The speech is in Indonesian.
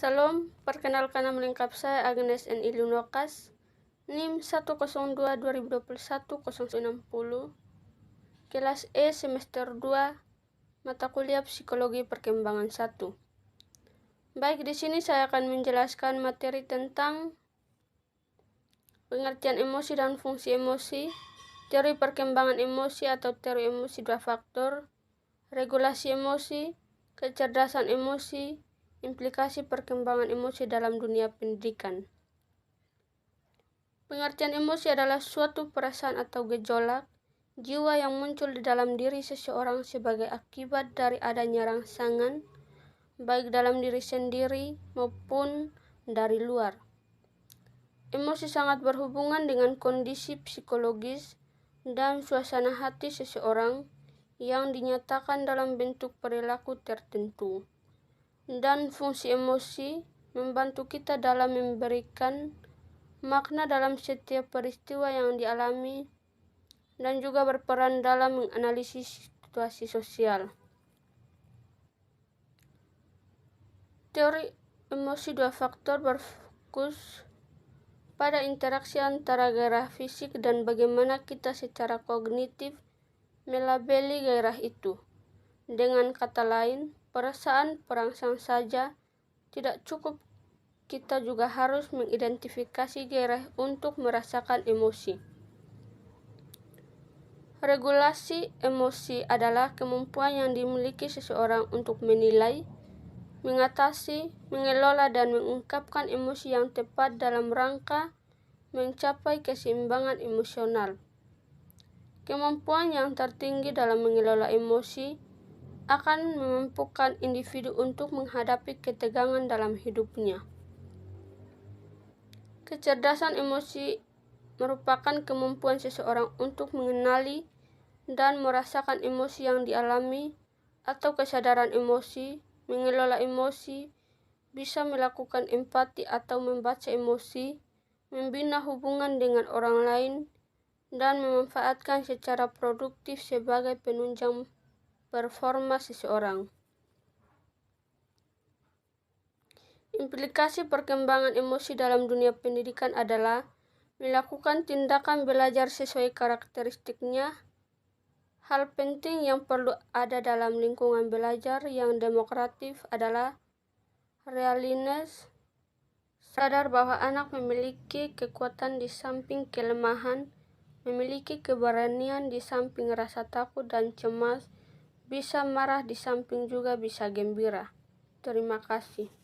Salam, perkenalkan nama lengkap saya Agnes N. Ilunokas, NIM 102-2021-060, kelas E semester 2, mata kuliah Psikologi Perkembangan 1. Baik, di sini saya akan menjelaskan materi tentang pengertian emosi dan fungsi emosi, teori perkembangan emosi atau teori emosi 2 faktor, regulasi emosi, kecerdasan emosi, implikasi perkembangan emosi dalam dunia pendidikan. Pengertian emosi adalah suatu perasaan atau gejolak jiwa yang muncul di dalam diri seseorang sebagai akibat dari adanya rangsangan, baik dalam diri sendiri maupun dari luar. Emosi sangat berhubungan dengan kondisi psikologis dan suasana hati seseorang yang dinyatakan dalam bentuk perilaku tertentu. Dan fungsi emosi membantu kita dalam memberikan makna dalam setiap peristiwa yang dialami dan juga berperan dalam menganalisis situasi sosial. Teori emosi 2 faktor berfokus pada interaksi antara gairah fisik dan bagaimana kita secara kognitif melabeli gairah itu. Dengan kata lain, perasaan perangsang saja tidak cukup, kita juga harus mengidentifikasi gairah untuk merasakan emosi. Regulasi emosi adalah kemampuan yang dimiliki seseorang untuk menilai, mengatasi, mengelola, dan mengungkapkan emosi yang tepat dalam rangka mencapai keseimbangan emosional. Kemampuan yang tertinggi dalam mengelola emosi akan memampukan individu untuk menghadapi ketegangan dalam hidupnya. Kecerdasan emosi merupakan kemampuan seseorang untuk mengenali dan merasakan emosi yang dialami atau kesadaran emosi, mengelola emosi, bisa melakukan empati atau membaca emosi, membina hubungan dengan orang lain, dan memanfaatkan secara produktif sebagai penunjang performa seseorang. Implikasi perkembangan emosi dalam dunia pendidikan adalah melakukan tindakan belajar sesuai karakteristiknya. Hal penting yang perlu ada dalam lingkungan belajar yang demokratif adalah realisme, sadar bahwa anak memiliki kekuatan di samping kelemahan, memiliki keberanian di samping rasa takut dan cemas, bisa marah di samping juga bisa gembira. Terima kasih.